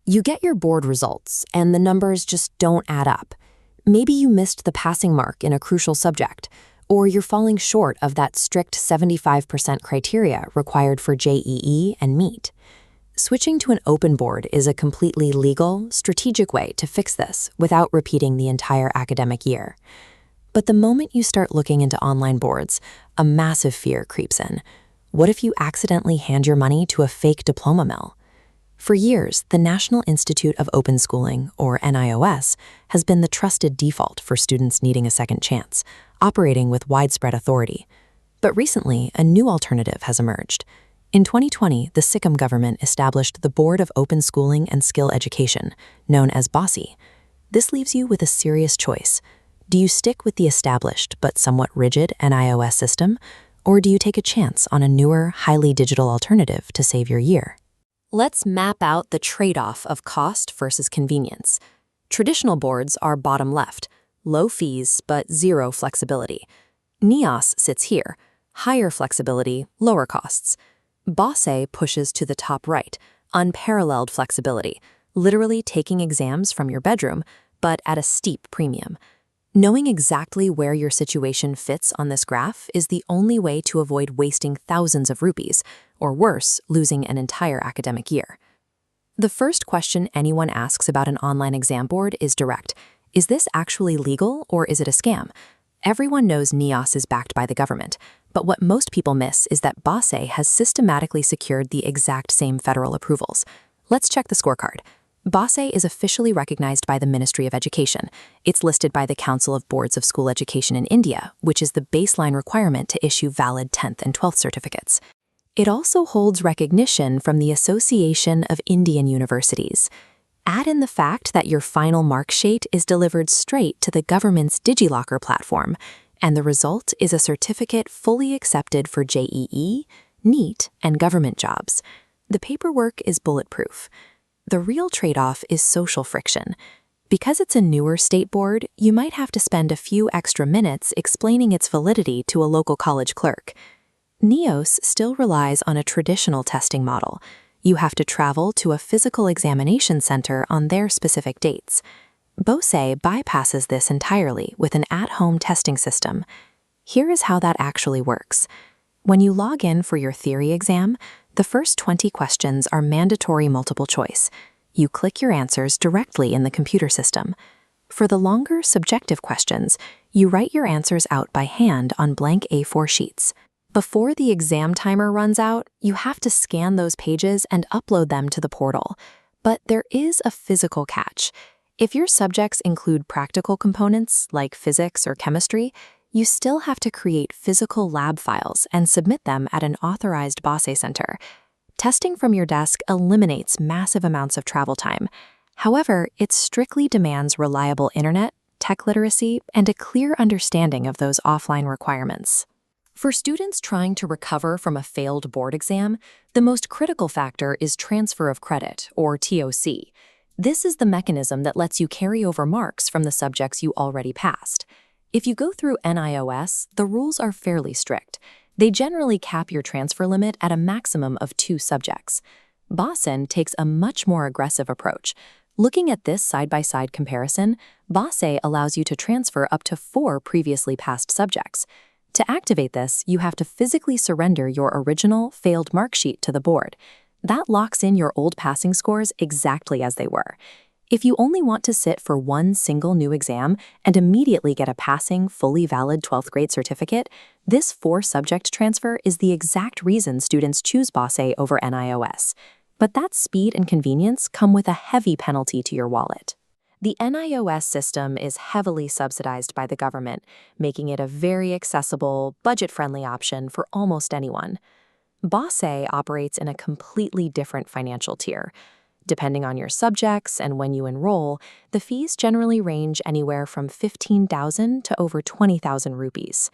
You get your board results, and the numbers just don't add up. Maybe you missed the passing mark in a crucial subject, or you're falling short of that strict 75% criteria required for JEE and MEET. Switching to an open board is a completely legal, strategic way to fix this without repeating the entire academic year. But the moment you start looking into online boards, a massive fear creeps in. What if you accidentally hand your money to a fake diploma mill? For years, the National Institute of Open Schooling, or NIOS, has been the trusted default for students needing a second chance, operating with widespread authority. But recently, a new alternative has emerged. In 2020, the Sikkim government established the Board of Open Schooling and Skill Education, known as BOSSE. This leaves you with a serious choice. Do you stick with the established but somewhat rigid NIOS system, or do you take a chance on a newer, highly digital alternative to save your year? Let's map out the trade-off of cost versus convenience. Traditional boards are bottom left, low fees but zero flexibility. NIOS sits here, higher flexibility, lower costs. BOSSE pushes to the top right, unparalleled flexibility, literally taking exams from your bedroom, but at a steep premium. Knowing exactly where your situation fits on this graph is the only way to avoid wasting thousands of rupees, or worse, losing an entire academic year. The first question anyone asks about an online exam board is direct. Is this actually legal or is it a scam? Everyone knows NIOS is backed by the government, but what most people miss is that BOSSE has systematically secured the exact same federal approvals. Let's check the scorecard. BOSSE is officially recognized by the Ministry of Education. It's listed by the Council of Boards of School Education in India, which is the baseline requirement to issue valid 10th and 12th certificates. It also holds recognition from the Association of Indian Universities. Add in the fact that your final mark sheet is delivered straight to the government's DigiLocker platform, and the result is a certificate fully accepted for JEE, NEET, and government jobs. The paperwork is bulletproof. The real trade-off is social friction. Because it's a newer state board, you might have to spend a few extra minutes explaining its validity to a local college clerk. NIOS still relies on a traditional testing model. You have to travel to a physical examination center on their specific dates. BOSSE bypasses this entirely with an at-home testing system. Here is how that actually works. When you log in for your theory exam, the first 20 questions are mandatory multiple choice. You click your answers directly in the computer system. For the longer, subjective questions, you write your answers out by hand on blank A4 sheets. Before the exam timer runs out, you have to scan those pages and upload them to the portal. But there is a physical catch. If your subjects include practical components like physics or chemistry, you still have to create physical lab files and submit them at an authorized BOSSE center. Testing from your desk eliminates massive amounts of travel time. However, it strictly demands reliable internet, tech literacy, and a clear understanding of those offline requirements. For students trying to recover from a failed board exam, the most critical factor is transfer of credit, or TOC. This is the mechanism that lets you carry over marks from the subjects you already passed. If you go through NIOS, the rules are fairly strict. They generally cap your transfer limit at a maximum of 2 subjects. BOSSE takes a much more aggressive approach. Looking at this side-by-side comparison, BOSSE allows you to transfer up to 4 previously passed subjects. To activate this, you have to physically surrender your original failed mark sheet to the board. That locks in your old passing scores exactly as they were. If you only want to sit for one single new exam and immediately get a passing, fully valid 12th grade certificate, this 4-subject transfer is the exact reason students choose BOSSE over NIOS. But that speed and convenience come with a heavy penalty to your wallet. The NIOS system is heavily subsidized by the government, making it a very accessible, budget-friendly option for almost anyone. BOSSE operates in a completely different financial tier. Depending on your subjects and when you enroll, the fees generally range anywhere from 15,000 to over 20,000 rupees.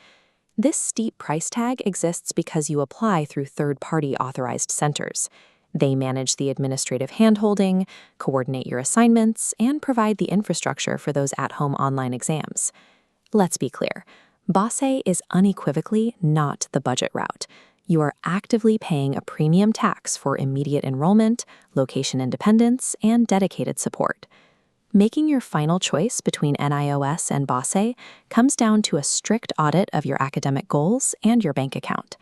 This steep price tag exists because you apply through third-party authorized centers. They manage the administrative handholding, coordinate your assignments, and provide the infrastructure for those at-home online exams. Let's be clear, BOSSE is unequivocally not the budget route. You are actively paying a premium tax for immediate enrollment, location independence, and dedicated support. Making your final choice between NIOS and BOSSE comes down to a strict audit of your academic goals and your bank account.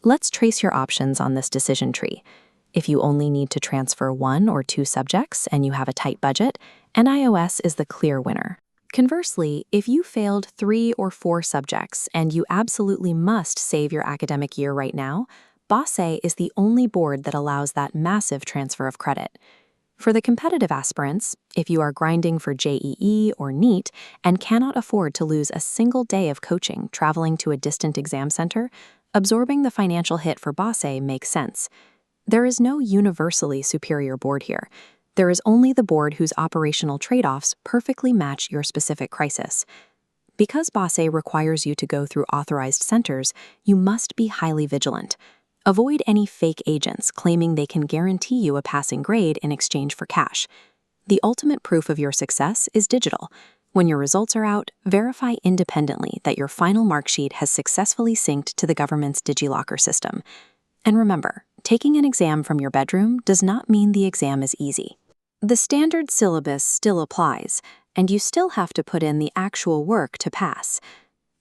Let's trace your options on this decision tree. If you only need to transfer 1 or 2 subjects and you have a tight budget, NIOS is the clear winner. Conversely, if you failed 3 or 4 subjects and you absolutely must save your academic year right now, BOSSE is the only board that allows that massive transfer of credit. For the competitive aspirants, if you are grinding for JEE or NEET and cannot afford to lose a single day of coaching traveling to a distant exam center, absorbing the financial hit for BOSSE makes sense. There is no universally superior board here. There is only the board whose operational trade-offs perfectly match your specific crisis. Because BOSSE requires you to go through authorized centers, you must be highly vigilant. Avoid any fake agents claiming they can guarantee you a passing grade in exchange for cash. The ultimate proof of your success is digital. When your results are out, verify independently that your final mark sheet has successfully synced to the government's DigiLocker system. And remember, taking an exam from your bedroom does not mean the exam is easy. The standard syllabus still applies, and you still have to put in the actual work to pass.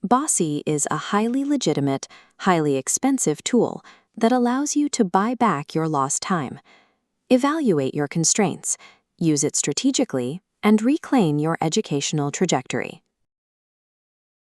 BOSSE is a highly legitimate, highly expensive tool that allows you to buy back your lost time. Evaluate your constraints, use it strategically, and reclaim your educational trajectory.